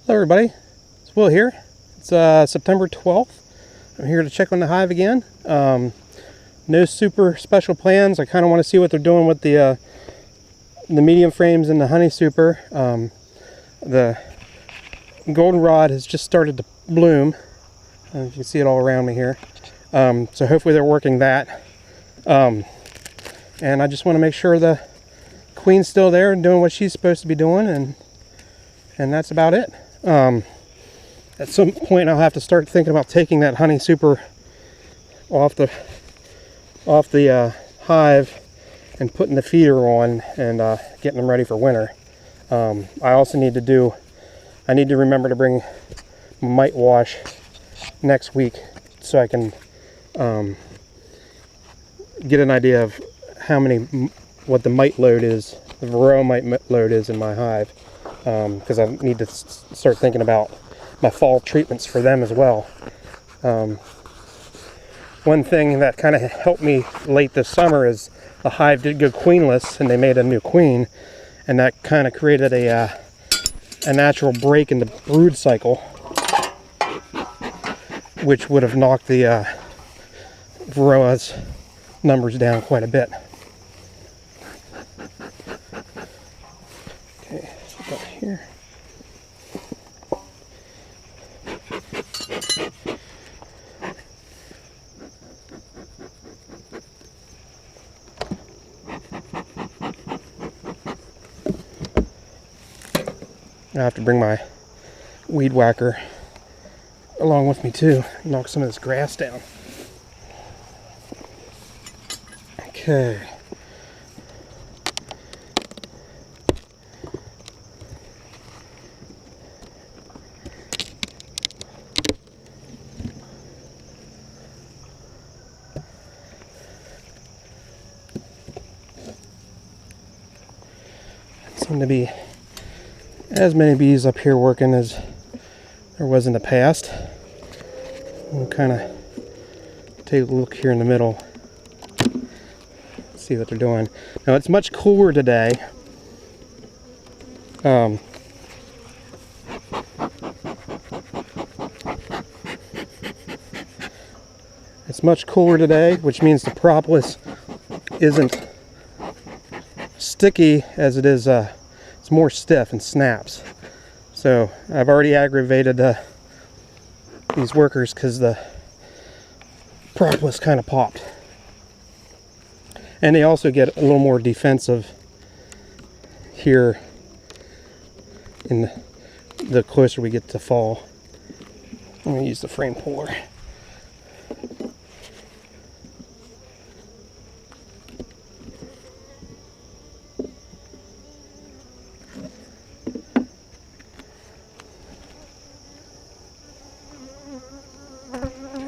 Hello everybody, it's Will here. It's September 12th. I'm here to check on the hive again. No super special plans. I kind of want to see what they're doing with the medium frames in the honey super. The goldenrod has just started to bloom. You can see it all around me here. So hopefully they're working that. And I just want to make sure the queen's still there and doing what she's supposed to be doing, and that's about it. At some point I'll have to start thinking about taking that honey super off the hive and putting the feeder on and getting them ready for winter. I also need to remember to bring mite wash next week so I can get an idea of what the mite load is, the varroa mite load is in my hive. Because I need to start thinking about my fall treatments for them as well. One thing that kind of helped me late this summer is the hive did go queenless, and they made a new queen, and that kind of created a natural break in the brood cycle, which would have knocked the varroa's numbers down quite a bit. Okay, so up here. I have to bring my weed whacker along with me too, knock some of this grass down. Okay. Seem to be as many bees up here working as there was in the past. We'll kind of take a look here in the middle, see what they're doing. Now it's much cooler today. It's much cooler today, which means the propolis isn't sticky as it is. It's more stiff and snaps. So I've already aggravated these workers because the propolis kind of popped. And they also get a little more defensive here in the closer we get to fall. I'm going to use the frame puller.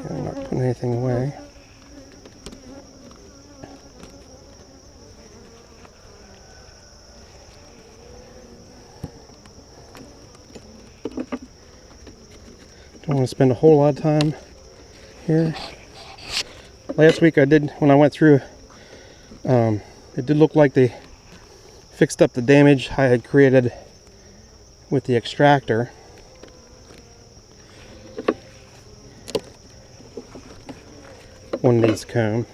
I'm not putting anything away. Don't want to spend a whole lot of time here. Last week when I went through, it did look like they fixed up the damage I had created with the extractor. One needs comb.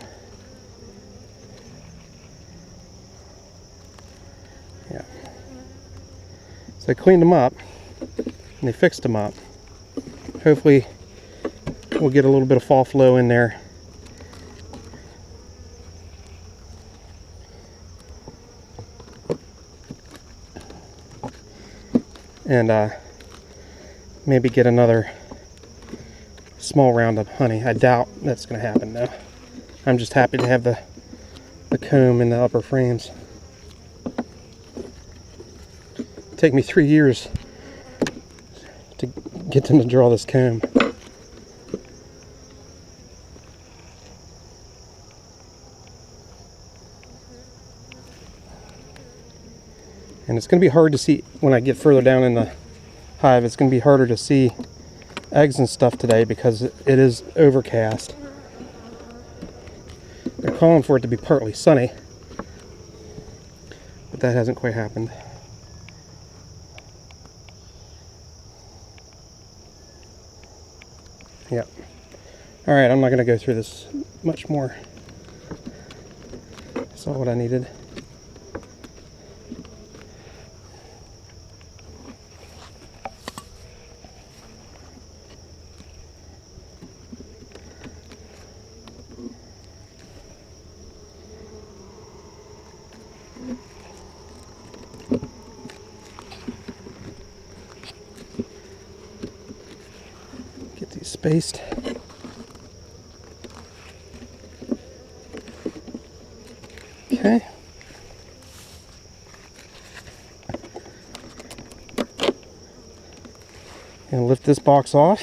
Yeah. So I cleaned them up and they fixed them up. Hopefully we'll get a little bit of fall flow in there. And maybe get another small round of honey. I doubt that's going to happen though. I'm just happy to have the comb in the upper frames. It'll take me 3 years to get them to draw this comb. And it's going to be hard to see when I get further down in the hive. It's going to be harder to see eggs and stuff today because it is overcast. They're calling for it to be partly sunny, but that hasn't quite happened. Yep. Alright, I'm not going to go through this much more. That's all what I needed. Get these spaced. Okay. And lift this box off.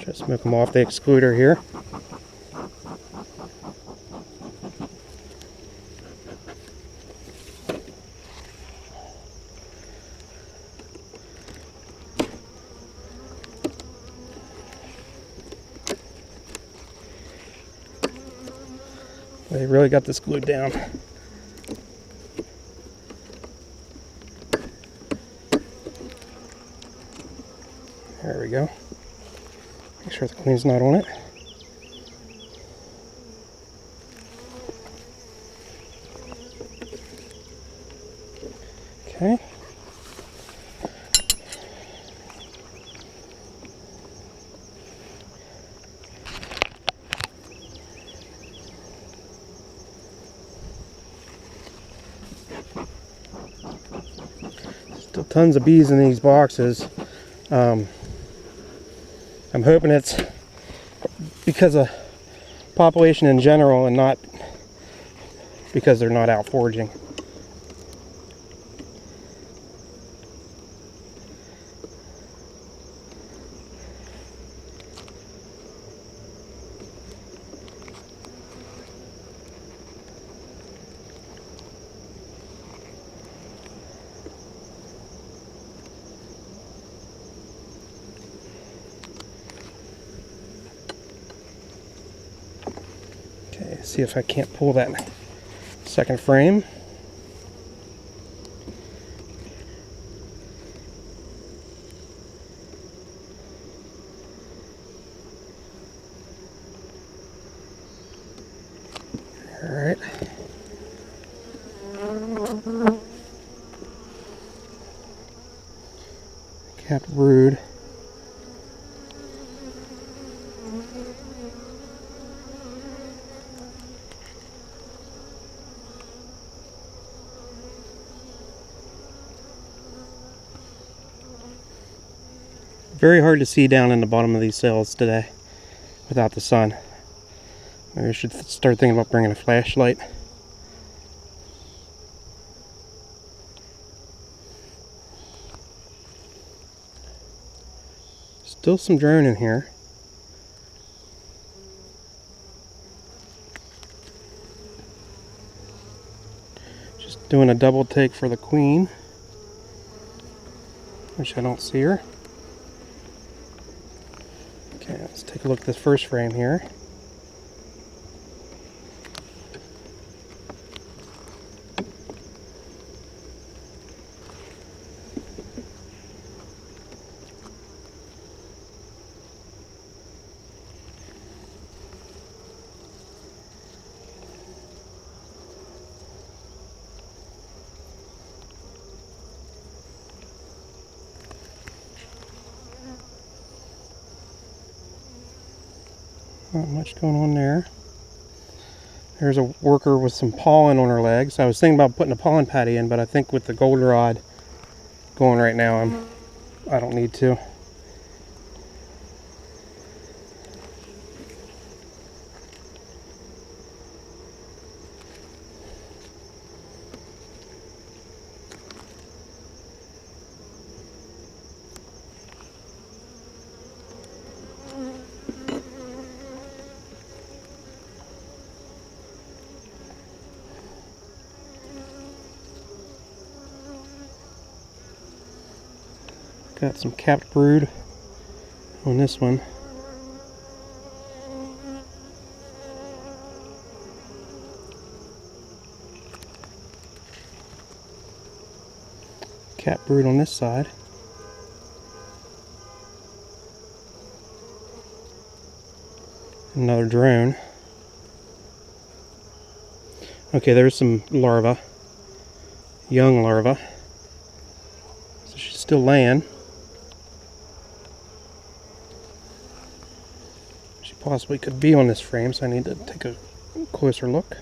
Just move them off the excluder here. They really got this glued down. There we go. Make sure the queen's not on it. Okay. Still tons of bees in these boxes. I'm hoping it's because of population in general and not because they're not out foraging. See if I can't pull that second frame. All right. Capped brood. Very hard to see down in the bottom of these cells today without the sun. Maybe I should start thinking about bringing a flashlight. Still some drone in here. Just doing a double take for the queen, which I don't see her. Okay, let's take a look at this first frame here. Not much going on there. There's a worker with some pollen on her legs. I was thinking about putting a pollen patty in, but I think with the goldenrod going right now, I don't need to. Got some capped brood on this one. brood on this side. Another drone. Okay, there's some larvae. Young larvae. So she's still laying. She possibly could be on this frame, so I need to take a closer look.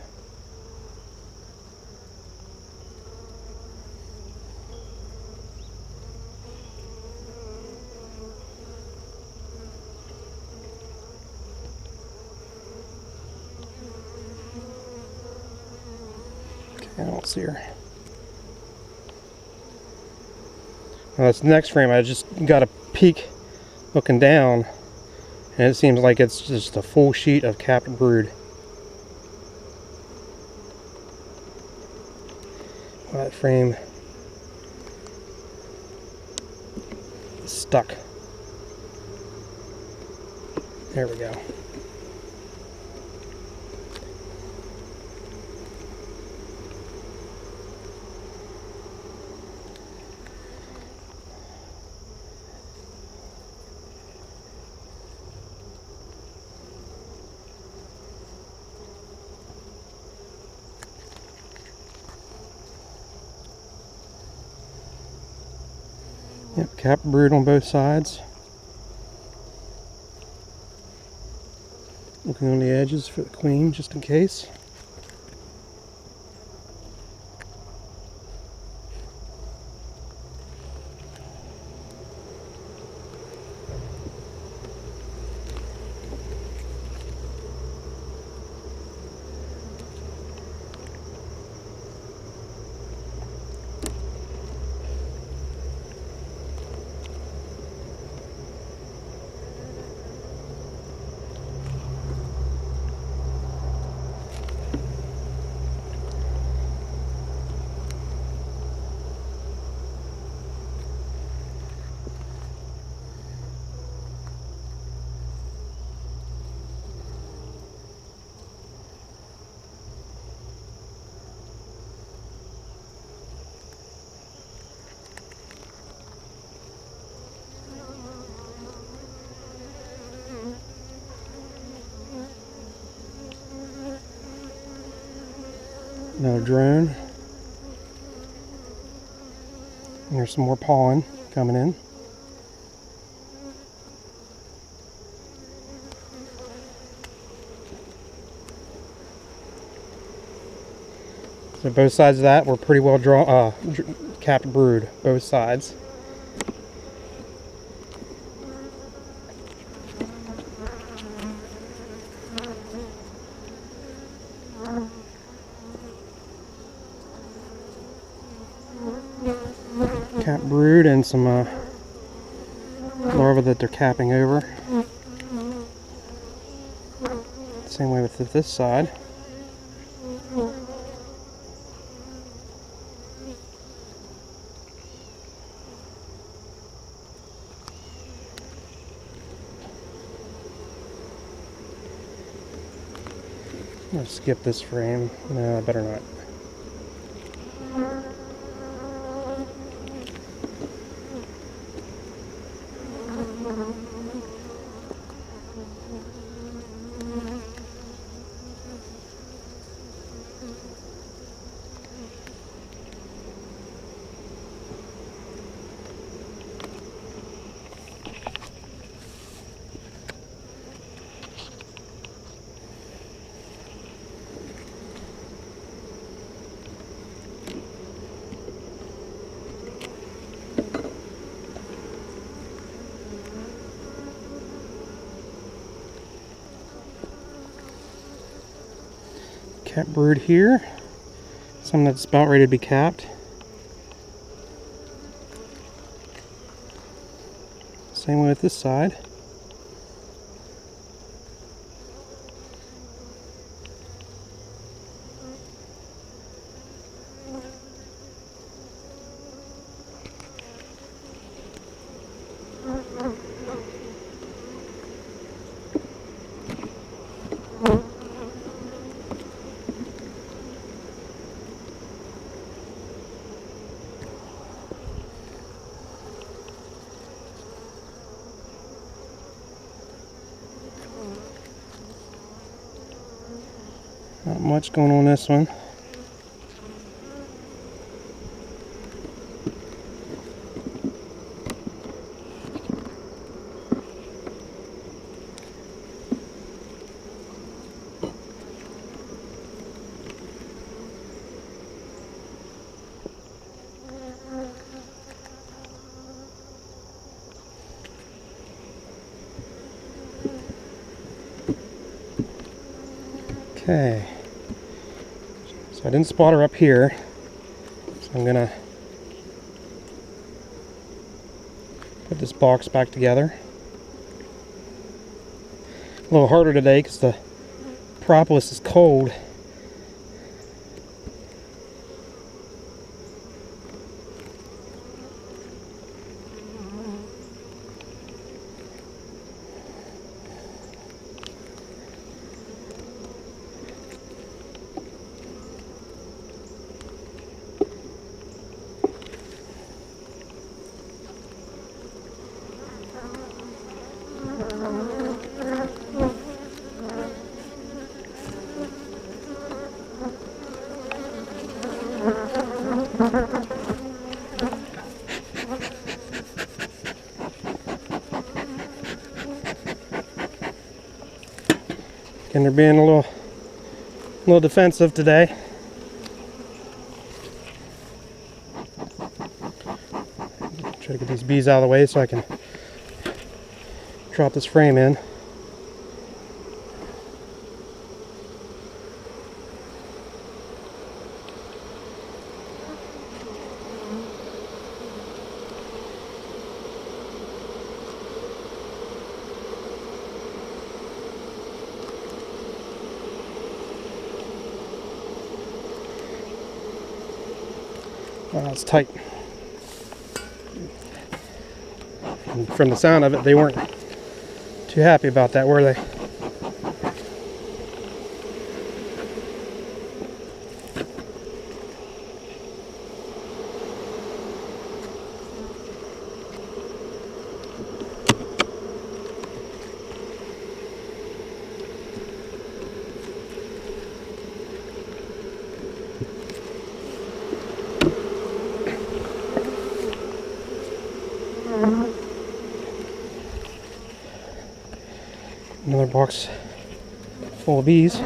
I don't see her. Well, this next frame, I just got a peek looking down, and it seems like it's just a full sheet of capped brood. Well, that frame is stuck. There we go. Yep, capped brood on both sides. Looking on the edges for the queen, just in case. Another drone. And there's some more pollen coming in. So both sides of that were pretty well drawn, capped brood, both sides. Cap brood and some larvae that they're capping over. Same way with this side. I'm gonna skip this frame. No, I better not. Capped brood here. Some that's about ready to be capped. Same way with this side. Not much going on this one. Okay, so I didn't spot her up here, so I'm gonna put this box back together. A little harder today because the propolis is cold. And they're being a little defensive today. Try to get these bees out of the way so I can drop this frame in. Wow, it's tight. And from the sound of it, they weren't too happy about that, were they? Another box full of bees.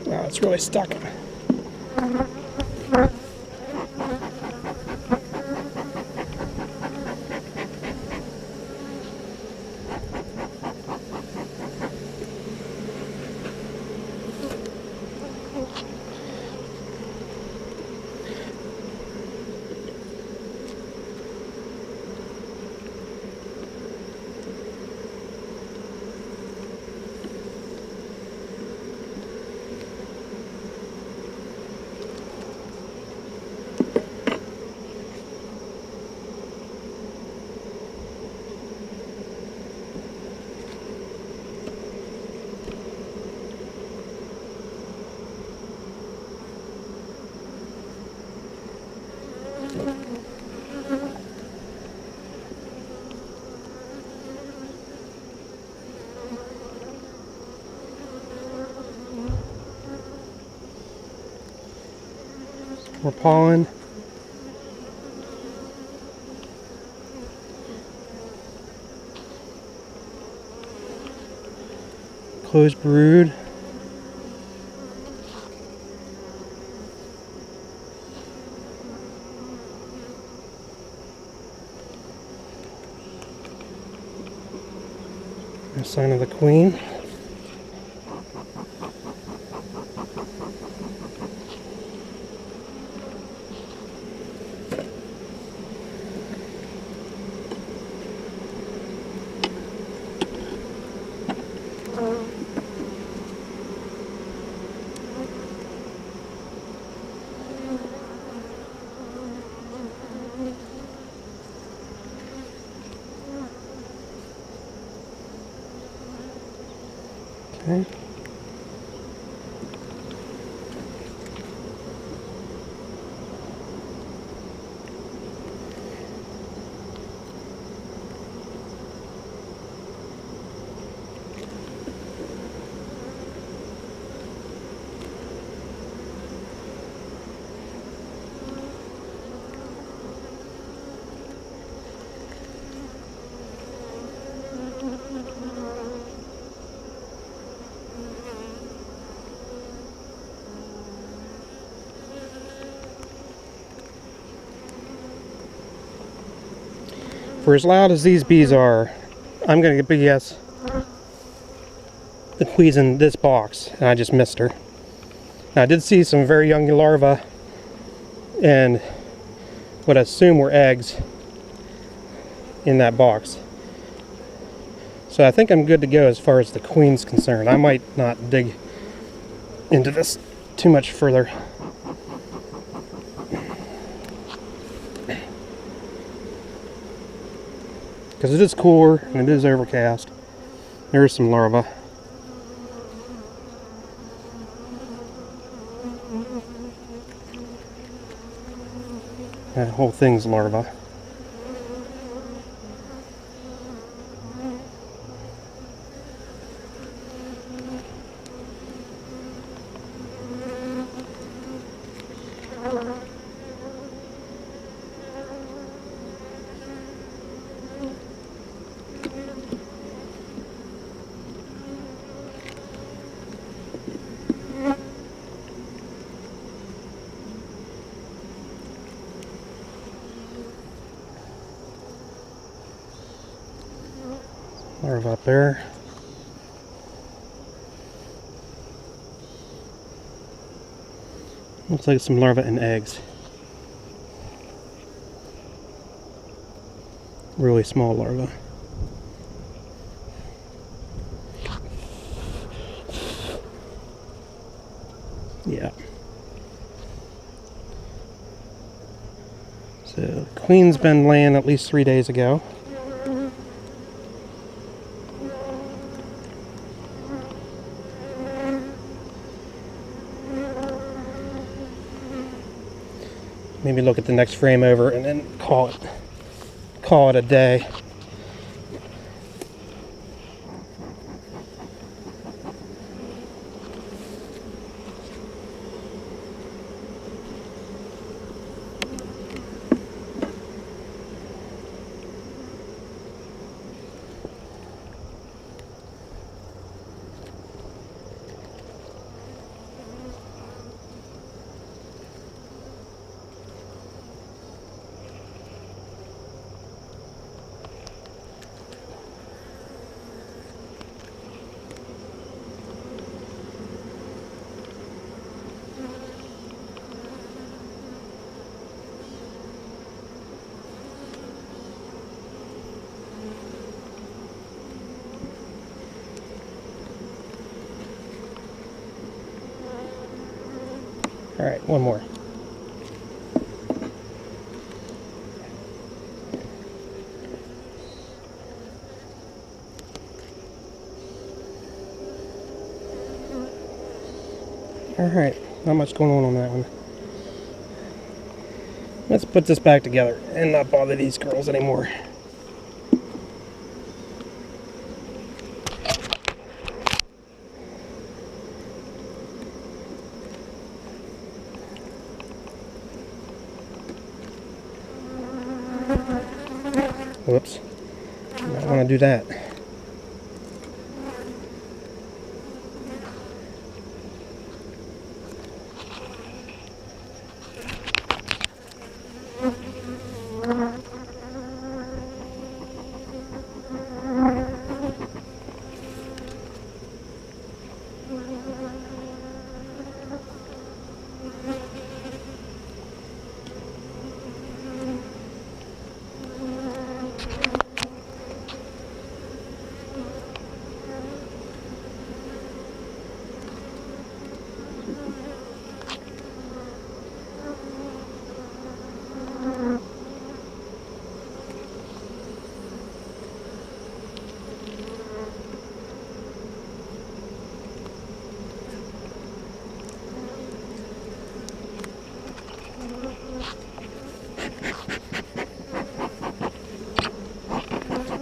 Wow, it's really stuck. More pollen. Closed brood. No sign of the queen. Okay. For as loud as these bees are, I'm going to guess the queen's in this box, and I just missed her. Now, I did see some very young larvae and what I assume were eggs in that box. So I think I'm good to go as far as the queen's concerned. I might not dig into this too much further. Because it is cooler and it is overcast. There's some larvae. That whole thing's larvae. Larvae up there. Looks like some larvae and eggs. Really small larvae. Yeah. So the queen's been laying at least 3 days ago. Maybe look at the next frame over and then call it a day. All right, one more. All right, not much going on that one. Let's put this back together and not bother these girls anymore. Whoops, I don't want to do that.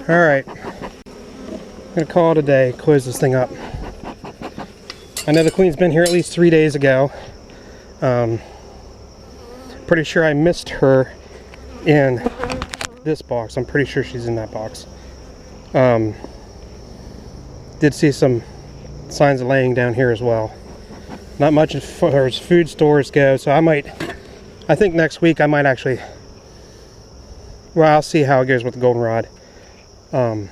Alright, I'm going to call it a day, close this thing up. I know the queen's been here at least 3 days ago. Pretty sure I missed her in this box. I'm pretty sure she's in that box. Did see some signs of laying down here as well. Not much as far as food stores go, so I think next week I might actually, well, I'll see how it goes with the goldenrod. But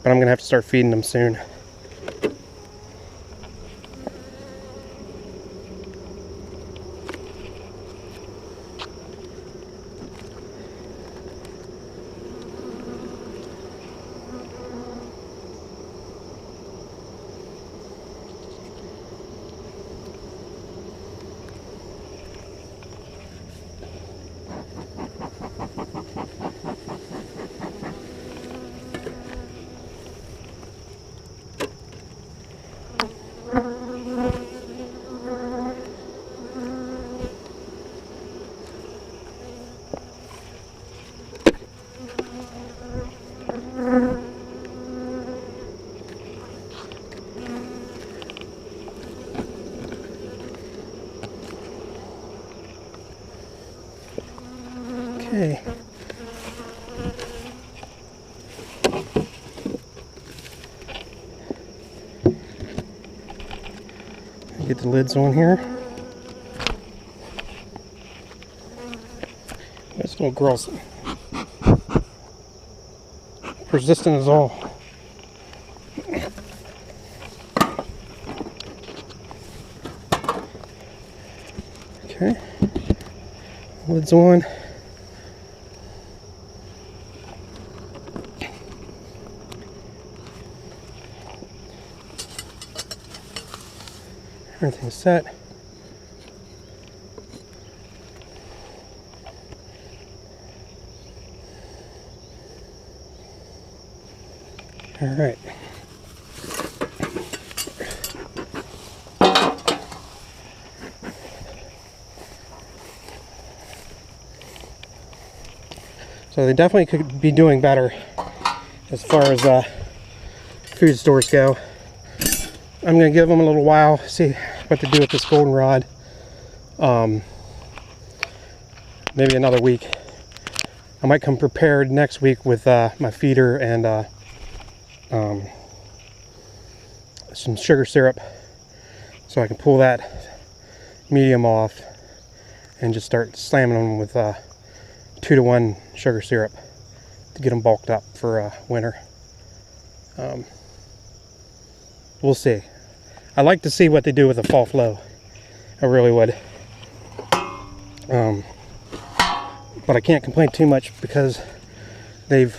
I'm gonna have to start feeding them soon. Okay. Get the lids on here. This little girl's persistent as all. Okay. Lids on. Everything's set. All right. So they definitely could be doing better as far as food stores go. I'm going to give them a little while, see what to do with this goldenrod. Maybe another week. I might come prepared next week with my feeder and some sugar syrup, so I can pull that medium off and just start slamming them with 2-to-1 sugar syrup to get them bulked up for winter. We'll see. I'd like to see what they do with the fall flow. I really would. But I can't complain too much because they've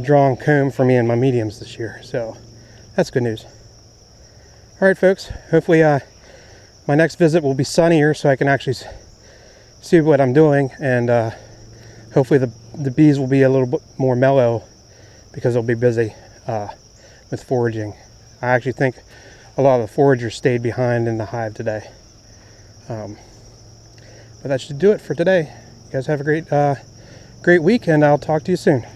drawn comb for me in my mediums this year, so that's good news. All right, folks. Hopefully, my next visit will be sunnier, so I can actually see what I'm doing, and hopefully the bees will be a little bit more mellow because they'll be busy with foraging. I actually think a lot of the foragers stayed behind in the hive today. But that should do it for today. You guys have a great week, and I'll talk to you soon.